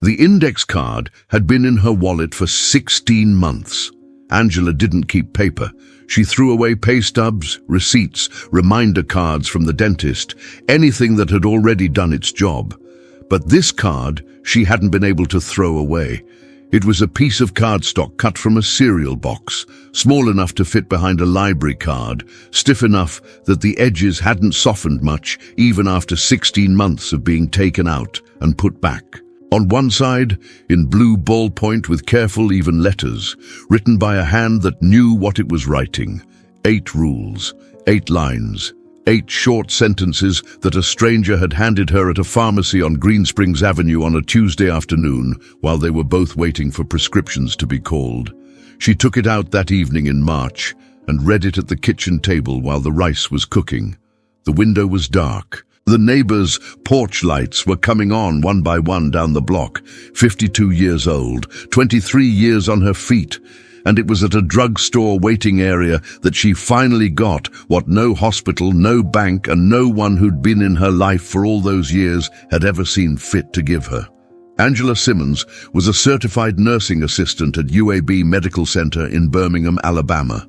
The index card had been in her wallet for 16 months. Angela didn't keep paper. She threw away pay stubs, receipts, reminder cards from the dentist, anything that had already done its job. But this card she hadn't been able to throw away. It was a piece of cardstock cut from a cereal box, small enough to fit behind a library card, stiff enough that the edges hadn't softened much even after 16 months of being taken out and put back. On one side, in blue ballpoint with careful, even letters, written by a hand that knew what it was writing, 8 rules, 8 lines, 8 short sentences that a stranger had handed her at a pharmacy on Greensprings Avenue on a Tuesday afternoon while they were both waiting for prescriptions to be called. She took it out that evening in March and read it at the kitchen table while the rice was cooking. The window was dark. The neighbors' porch lights were coming on one by one down the block. 52 years old, 23 years on her feet, and it was at a drugstore waiting area that she finally got what no hospital, no bank, and no one who'd been in her life for all those years had ever seen fit to give her. Angela Simmons was a certified nursing assistant at UAB Medical Center in Birmingham, Alabama.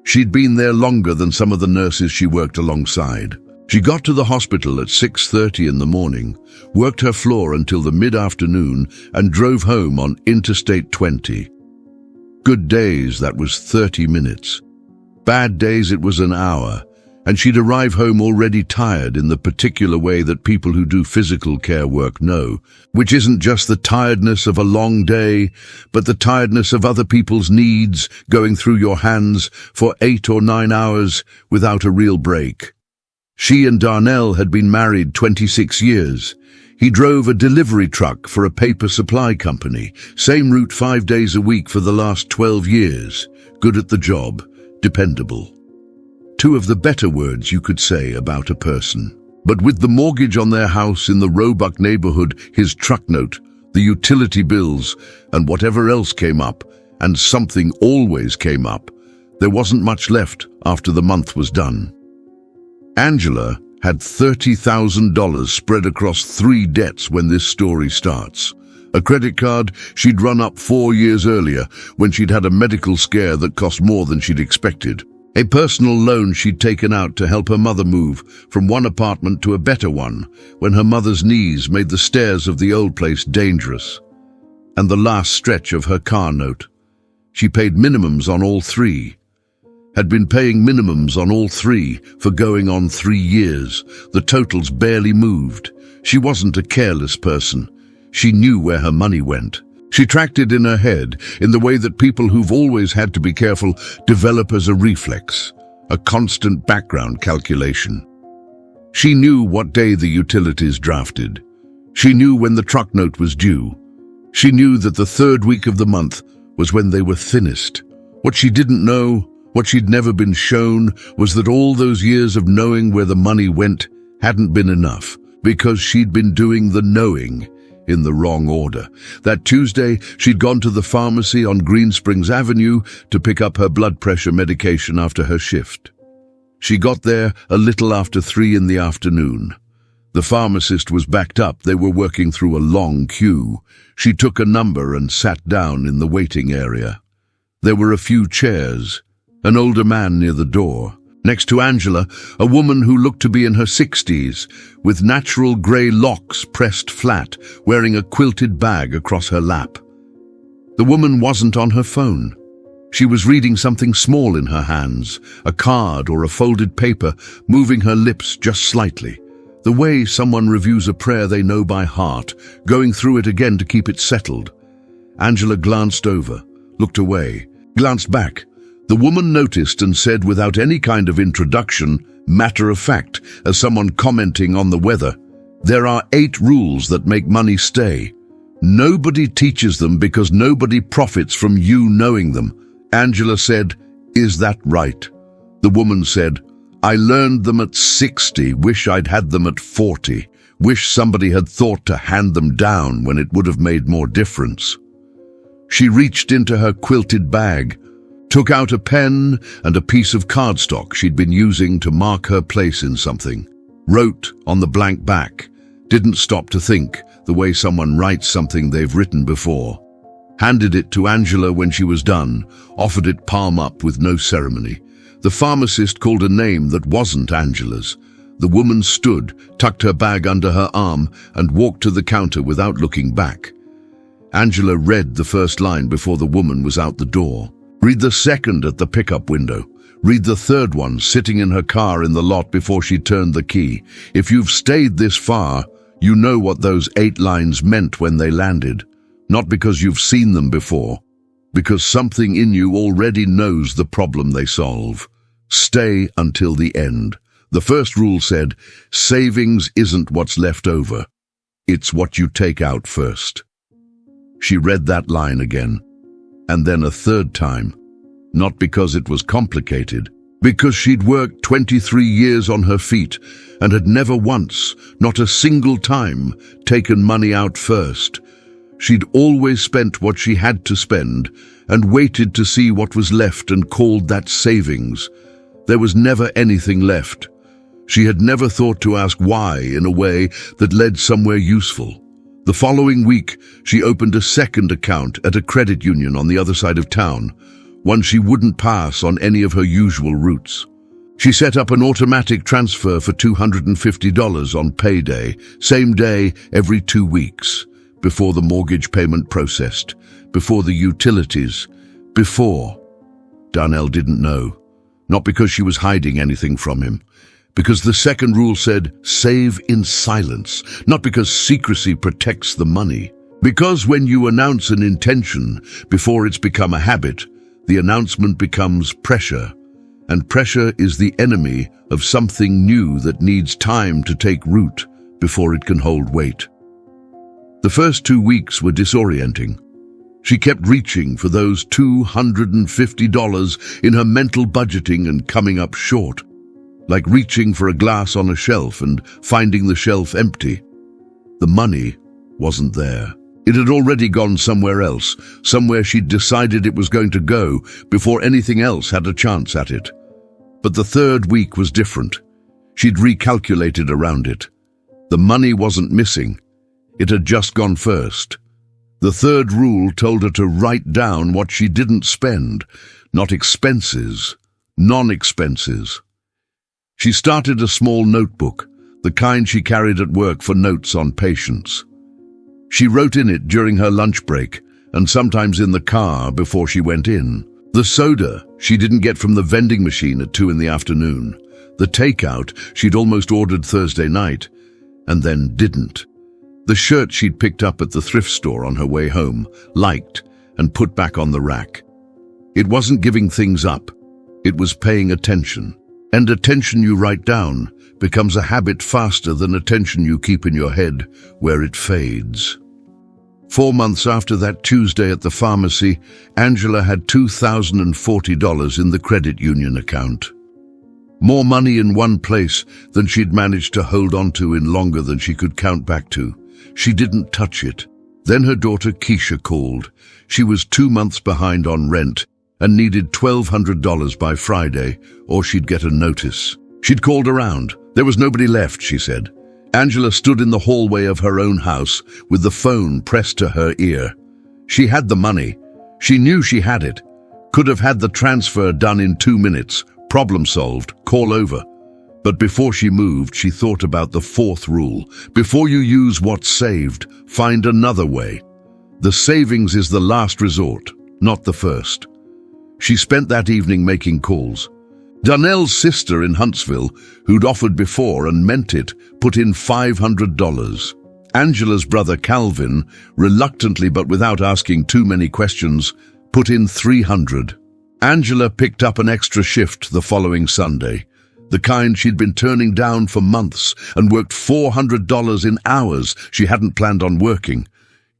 She'd been there longer than some of the nurses she worked alongside. She got to the hospital at 6:30 in the morning, worked her floor until the mid-afternoon, and drove home on Interstate 20. Good days, that was 30 minutes. Bad days, it was an hour, and she'd arrive home already tired in the particular way that people who do physical care work know, which isn't just the tiredness of a long day, but the tiredness of other people's needs going through your hands for 8 or 9 hours without a real break. She and Darnell had been married 26 years. He drove a delivery truck for a paper supply company, same route 5 days a week for the last 12 years. Good at the job, dependable. 2 of the better words you could say about a person. But with the mortgage on their house in the Roebuck neighborhood, his truck note, the utility bills, and whatever else came up, and something always came up, there wasn't much left after the month was done. Angela had $30,000 spread across 3 debts when this story starts. A credit card she'd run up 4 years earlier when she'd had a medical scare that cost more than she'd expected. A personal loan she'd taken out to help her mother move from one apartment to a better one when her mother's knees made the stairs of the old place dangerous. And the last stretch of her car note. She paid minimums on all 3. Had been paying minimums on all 3 for going on 3 years. The totals barely moved. She wasn't a careless person. She knew where her money went. She tracked it in her head in the way that people who've always had to be careful develop as a reflex, a constant background calculation. She knew what day the utilities drafted. She knew when the truck note was due. She knew that the 3rd week of the month was when they were thinnest. What she didn't know, what she'd never been shown, was that all those years of knowing where the money went hadn't been enough, because she'd been doing the knowing in the wrong order. That Tuesday, she'd gone to the pharmacy on Greensprings Avenue to pick up her blood pressure medication after her shift. She got there a little after 3 in the afternoon. The pharmacist was backed up. They were working through a long queue. She took a number and sat down in the waiting area. There were a few chairs. An older man near the door. Next to Angela, a woman who looked to be in her 60s, with natural grey locks pressed flat, wearing a quilted bag across her lap. The woman wasn't on her phone. She was reading something small in her hands, a card or a folded paper, moving her lips just slightly. The way someone reviews a prayer they know by heart, going through it again to keep it settled. Angela glanced over, looked away, glanced back. The woman noticed and said without any kind of introduction, matter of fact, as someone commenting on the weather, "There are 8 rules that make money stay. Nobody teaches them because nobody profits from you knowing them." Angela said, "Is that right?" The woman said, "I learned them at 60, wish I'd had them at 40. Wish somebody had thought to hand them down when it would have made more difference." She reached into her quilted bag, took out a pen and a piece of cardstock she'd been using to mark her place in something. Wrote on the blank back. Didn't stop to think. the way someone writes something they've written before. Handed it to Angela when she was done, offered it palm up with no ceremony. The pharmacist called a name that wasn't Angela's. The woman stood, tucked her bag under her arm, and walked to the counter without looking back. Angela read the first line before the woman was out the door. Read the second at the pickup window. Read the third one sitting in her car in the lot before she turned the key. If you've stayed this far, you know what those 8 lines meant when they landed. Not because you've seen them before, because something in you already knows the problem they solve. Stay until the end. The first rule said, savings isn't what's left over. It's what you take out first. She read that line again, and then a third time. Not because it was complicated, because she'd worked 23 years on her feet and had never once, not a single time, taken money out first. She'd always spent what she had to spend and waited to see what was left and called that savings. There was never anything left. She had never thought to ask why in a way that led somewhere useful. The following week, she opened a second account at a credit union on the other side of town, one she wouldn't pass on any of her usual routes. She set up an automatic transfer for $250 on payday, same day every 2 weeks, before the mortgage payment processed, before the utilities, before. Darnell didn't know, not because she was hiding anything from him, because the second rule said, save in silence, not because secrecy protects the money. Because when you announce an intention before it's become a habit, the announcement becomes pressure, and pressure is the enemy of something new that needs time to take root before it can hold weight. The first 2 weeks were disorienting. She kept reaching for those $250 in her mental budgeting and coming up short, like reaching for a glass on a shelf and finding the shelf empty. The money wasn't there. It had already gone somewhere else, somewhere she'd decided it was going to go before anything else had a chance at it. But the third week was different. She'd recalculated around it. The money wasn't missing. It had just gone first. The third rule told her to write down what she didn't spend, not expenses, non-expenses. She started a small notebook, the kind she carried at work for notes on patients. She wrote in it during her lunch break and sometimes in the car before she went in. The soda she didn't get from the vending machine at 2 p.m. The takeout she'd almost ordered Thursday night and then didn't. The shirt she'd picked up at the thrift store on her way home, liked, and put back on the rack. It wasn't giving things up. It was paying attention. And attention you write down becomes a habit faster than attention you keep in your head, where it fades. 4 months after that Tuesday at the pharmacy, Angela had $2,040 in the credit union account. More money in one place than she'd managed to hold on to in longer than she could count back to. She didn't touch it. Then her daughter Keisha called. She was 2 months behind on rent and needed $1,200 by Friday, or she'd get a notice. She'd called around. There was nobody left, she said. Angela stood in the hallway of her own house with the phone pressed to her ear. She had the money. She knew she had it. Could have had the transfer done in 2 minutes. Problem solved. Call over. But before she moved, she thought about the fourth rule. Before you use what's saved, find another way. The savings is the last resort, not the first. She spent that evening making calls. Darnell's sister in Huntsville, who'd offered before and meant it, put in $500. Angela's brother Calvin, reluctantly but without asking too many questions, put in $300. Angela picked up an extra shift the following Sunday, the kind she'd been turning down for months, and worked $400 in hours she hadn't planned on working.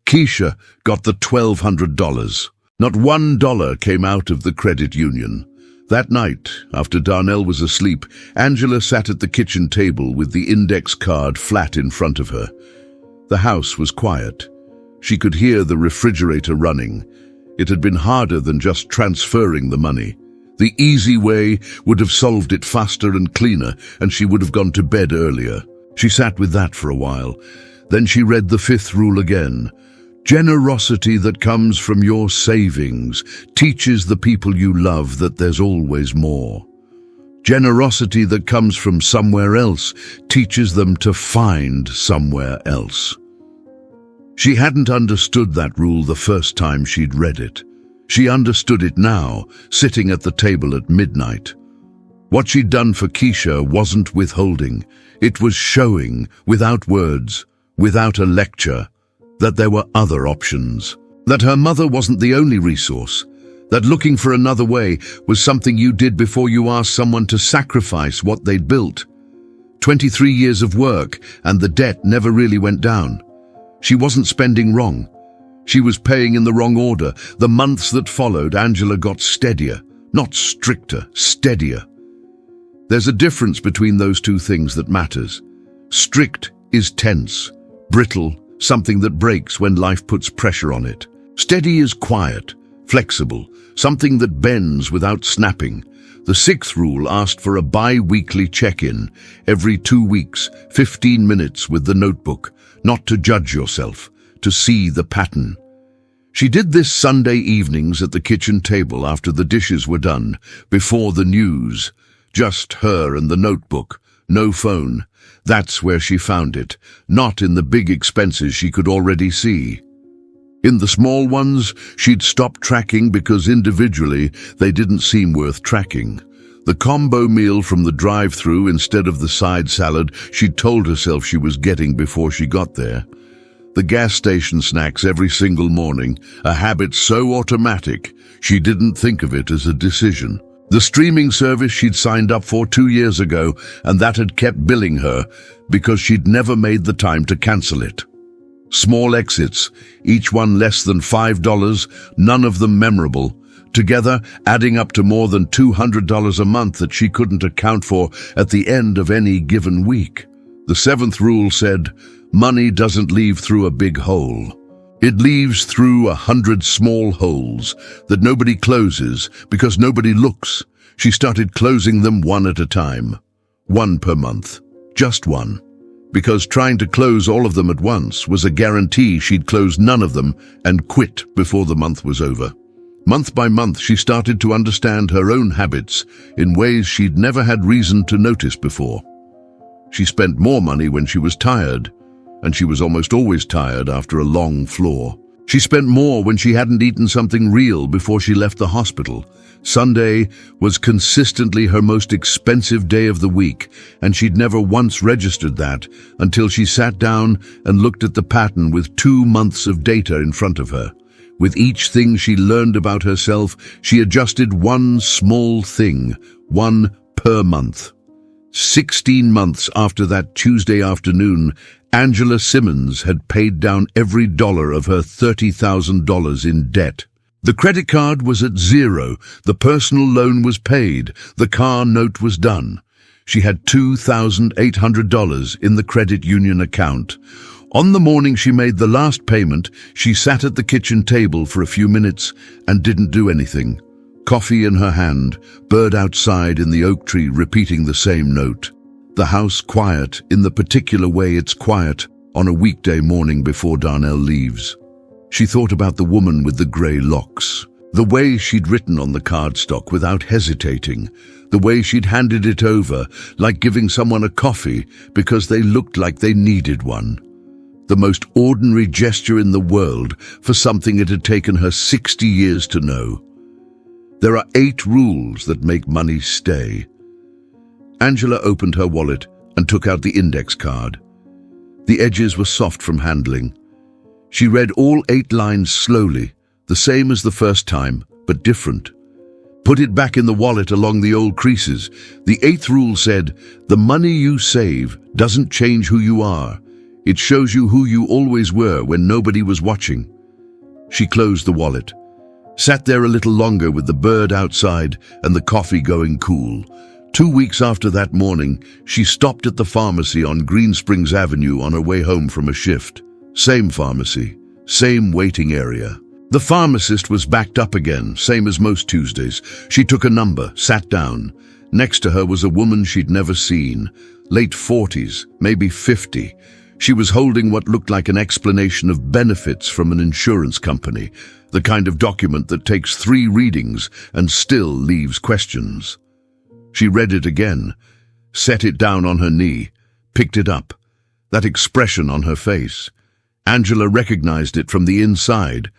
Keisha got the $1,200. Not $1 came out of the credit union. That night, after Darnell was asleep, Angela sat at the kitchen table with the index card flat in front of her. The house was quiet. She could hear the refrigerator running. It had been harder than just transferring the money. The easy way would have solved it faster and cleaner, and she would have gone to bed earlier. She sat with that for a while. Then she read the fifth rule again. Generosity that comes from your savings teaches the people you love that there's always more. Generosity that comes from somewhere else teaches them to find somewhere else. She hadn't understood that rule the first time she'd read it. She understood it now, sitting at the table at midnight. What she'd done for Keisha wasn't withholding. It was showing, without words, without a lecture, that there were other options. That her mother wasn't the only resource. That looking for another way was something you did before you asked someone to sacrifice what they'd built. 23 years of work, and the debt never really went down. She wasn't spending wrong. She was paying in the wrong order. The months that followed, Angela got steadier, not stricter, steadier. There's a difference between those two things that matters. Strict is tense, brittle, something that breaks when life puts pressure on it. Steady is quiet, flexible, something that bends without snapping. The sixth rule asked for a bi-weekly check-in, every 2 weeks, 15 minutes with the notebook, not to judge yourself, to see the pattern. She did this Sunday evenings at the kitchen table after the dishes were done, before the news. Just her and the notebook, no phone. That's where she found it, not in the big expenses she could already see. In the small ones, she'd stopped tracking because individually they didn't seem worth tracking. The combo meal from the drive-thru instead of the side salad she'd told herself she was getting before she got there. The gas station snacks every single morning, a habit so automatic she didn't think of it as a decision. The streaming service she'd signed up for 2 years ago, and that had kept billing her because she'd never made the time to cancel it. Small exits, each one less than $5, none of them memorable, together adding up to more than $200 a month that she couldn't account for at the end of any given week. The seventh rule said, money doesn't leave through a big hole. It leaves through 100 small holes that nobody closes because nobody looks. She started closing them one at a time. One per month. Just one. Because trying to close all of them at once was a guarantee she'd close none of them and quit before the month was over. Month by month, she started to understand her own habits in ways she'd never had reason to notice before. She spent more money when she was tired, and she was almost always tired after a long floor. She spent more when she hadn't eaten something real before she left the hospital. Sunday was consistently her most expensive day of the week, and she'd never once registered that until she sat down and looked at the pattern with 2 months of data in front of her. With each thing she learned about herself, she adjusted one small thing, one per month. 16 months after that Tuesday afternoon, Angela Simmons had paid down every dollar of her $30,000 in debt. The credit card was at zero, the personal loan was paid, the car note was done. She had $2,800 in the credit union account. On the morning she made the last payment, she sat at the kitchen table for a few minutes and didn't do anything. Coffee in her hand, bird outside in the oak tree repeating the same note. The house quiet in the particular way it's quiet on a weekday morning before Darnell leaves. She thought about the woman with the grey locks, the way she'd written on the cardstock without hesitating, the way she'd handed it over like giving someone a coffee because they looked like they needed one. The most ordinary gesture in the world for something it had taken her 60 years to know. There are 8 rules that make money stay. Angela opened her wallet and took out the index card. The edges were soft from handling. She read all 8 lines slowly, the same as the first time, but different. Put it back in the wallet along the old creases. The 8th rule said, the money you save doesn't change who you are. It shows you who you always were when nobody was watching. She closed the wallet, sat there a little longer with the bird outside and the coffee going cool. 2 weeks after that morning, she stopped at the pharmacy on Greensprings Avenue on her way home from a shift. Same pharmacy, same waiting area. The pharmacist was backed up again, same as most Tuesdays. She took a number, sat down. Next to her was a woman she'd never seen, late 40s, maybe 50. She was holding what looked like an explanation of benefits from an insurance company, the kind of document that takes 3 readings and still leaves questions. She read it again, set it down on her knee, picked it up. That expression on her face. Angela recognized it from the inside.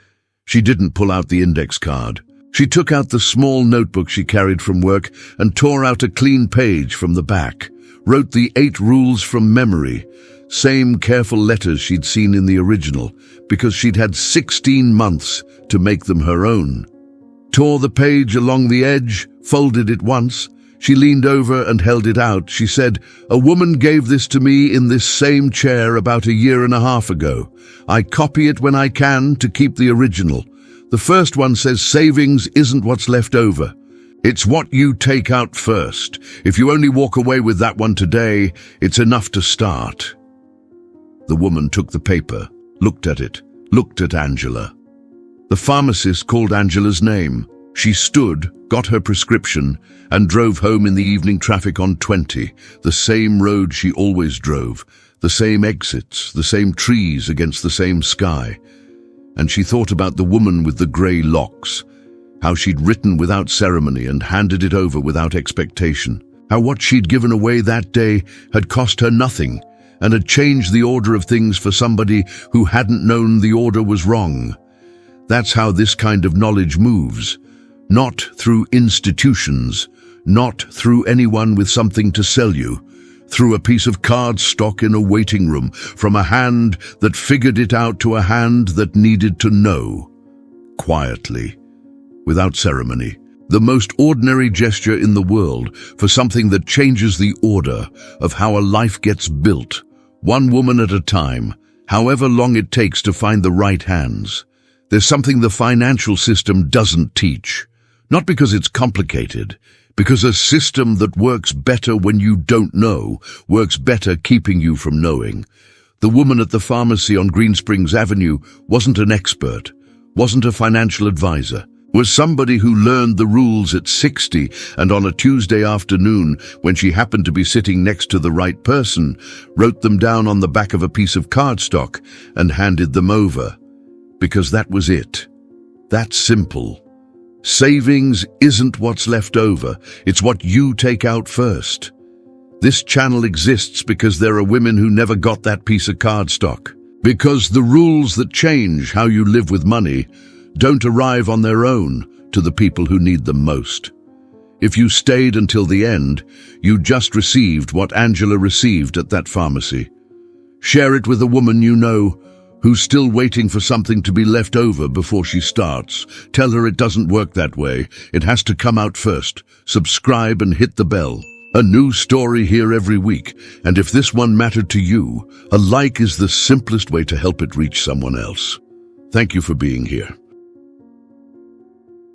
She didn't pull out the index card. She took out the small notebook she carried from work and tore out a clean page from the back, wrote the 8 rules from memory, same careful letters she'd seen in the original, because she'd had 16 months to make them her own. Tore the page along the edge, folded it once. She leaned over and held it out. She said, "A woman gave this to me in this same chair about 1.5 years ago. I copy it when I can to keep the original. The first one says savings isn't what's left over. It's what you take out first. If you only walk away with that one today, it's enough to start." The woman took the paper, looked at it, looked at Angela. The pharmacist called Angela's name. She stood, got her prescription, and drove home in the evening traffic on 20, the same road she always drove, the same exits, the same trees against the same sky. And she thought about the woman with the grey locks, how she'd written without ceremony and handed it over without expectation, how what she'd given away that day had cost her nothing and had changed the order of things for somebody who hadn't known the order was wrong. That's how this kind of knowledge moves. Not through institutions, not through anyone with something to sell you, through a piece of card stock in a waiting room, from a hand that figured it out to a hand that needed to know. Quietly, without ceremony, the most ordinary gesture in the world for something that changes the order of how a life gets built, one woman at a time, however long it takes to find the right hands. There's something the financial system doesn't teach. Not because it's complicated, because a system that works better when you don't know works better keeping you from knowing. The woman at the pharmacy on Greensprings Avenue wasn't an expert, wasn't a financial advisor, was somebody who learned the rules at 60 and on a Tuesday afternoon, when she happened to be sitting next to the right person, wrote them down on the back of a piece of cardstock and handed them over. Because that was it. That's simple. Savings isn't what's left over, it's what you take out first. This channel exists because there are women who never got that piece of cardstock. Because the rules that change how you live with money don't arrive on their own to the people who need them most. If you stayed until the end, you just received what Angela received at that pharmacy. Share it with a woman you know who's still waiting for something to be left over before she starts. Tell her it doesn't work that way. It has to come out first. Subscribe and hit the bell. A new story here every week, and if this one mattered to you, a like is the simplest way to help it reach someone else. Thank you for being here.